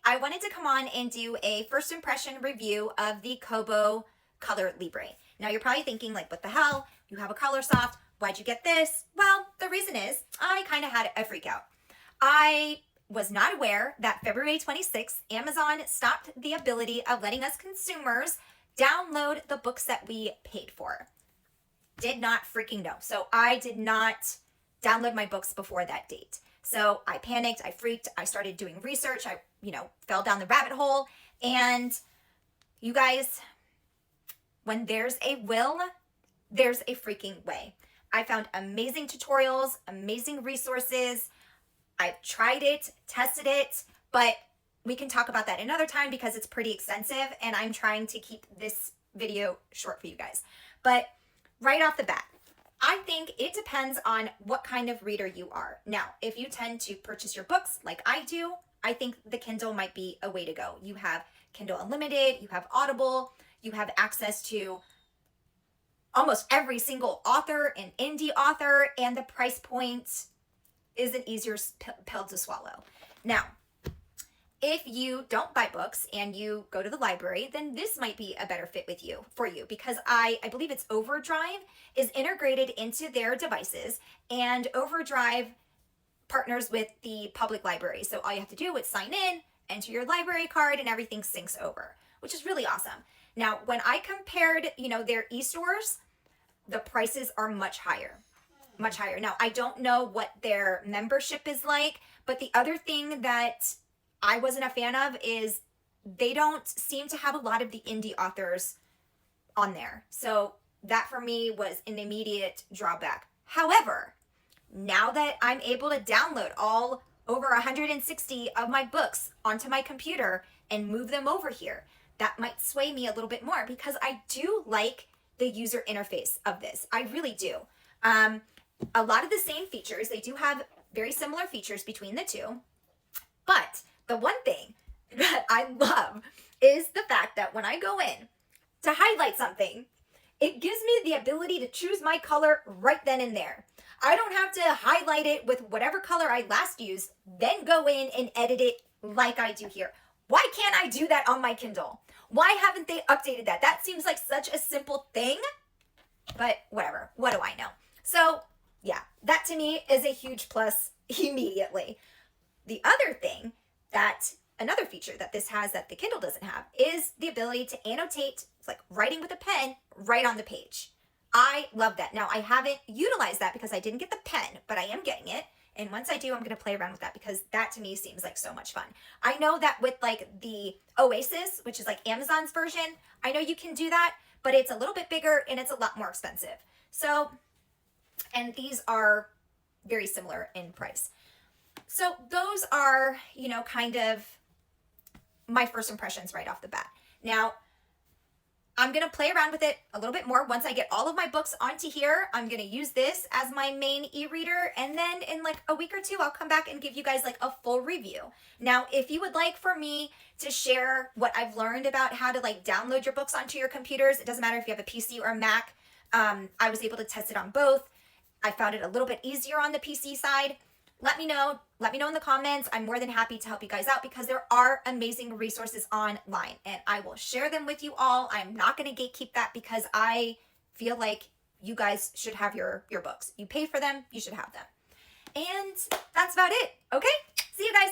I wanted to come on and do a first impression review of the Kobo Color Libre. Now you're probably thinking like, what the hell? You have a color soft. Why'd you get this? Well, the reason is I kind of had a freak out. I was not aware that February 26th, Amazon stopped the ability of letting us consumers download the books that we paid for. Did not freaking know. So I did not download my books before that date. So I panicked, I freaked, I started doing research, I, fell down the rabbit hole. And you guys, when there's a will, there's a freaking way. I found amazing tutorials, amazing resources. I've tried it, tested it, but we can talk about that another time because it's pretty extensive and I'm trying to keep this video short for you guys. But right off the bat, I think it depends on what kind of reader you are. Now, if you tend to purchase your books like I do, I think the Kindle might be a way to go. You have Kindle Unlimited, you have Audible, you have access to almost every single author and indie author, and the price point is an easier pill to swallow. Now, if you don't buy books and you go to the library, then this might be a better fit for you because I believe it's Overdrive is integrated into their devices, and Overdrive partners with the public library. So all you have to do is sign in, enter your library card, and everything syncs over, which is really awesome. Now, when I compared, their e-stores, the prices are much higher. Much higher. Now, I don't know what their membership is like, but the other thing that I wasn't a fan of is they don't seem to have a lot of the indie authors on there. So that for me was an immediate drawback. However, now that I'm able to download all over 160 of my books onto my computer and move them over here, that might sway me a little bit more because I do like the user interface of this. I really do. A lot of the same features. They do have very similar features between the two. But the one thing that I love is the fact that when I go in to highlight something, it gives me the ability to choose my color right then and there. I don't have to highlight it with whatever color I last used, then go in and edit it like I do here. Why can't I do that on my Kindle? Why haven't they updated that? That seems like such a simple thing, but whatever. What do I know? So yeah, that to me is a huge plus immediately. The other thing another feature that this has that the Kindle doesn't have is the ability to annotate. It's like writing with a pen right on the page. I love that. Now, I haven't utilized that because I didn't get the pen, but I am getting it. And once I do, I'm going to play around with that because that to me seems like so much fun. I know that with like the Oasis, which is like Amazon's version, I know you can do that, but it's a little bit bigger and it's a lot more expensive. So, and these are very similar in price. So those are, kind of my first impressions right off the bat. Now, I'm going to play around with it a little bit more. Once I get all of my books onto here, I'm going to use this as my main e-reader. And then in like a week or two, I'll come back and give you guys like a full review. Now, if you would like for me to share what I've learned about how to like download your books onto your computers, it doesn't matter if you have a PC or a Mac. I was able to test it on both. I found it a little bit easier on the PC side. Let me know. Let me know in the comments. I'm more than happy to help you guys out because there are amazing resources online and I will share them with you all. I'm not going to gatekeep that because I feel like you guys should have your books. You pay for them, you should have them. And that's about it. Okay? See you guys.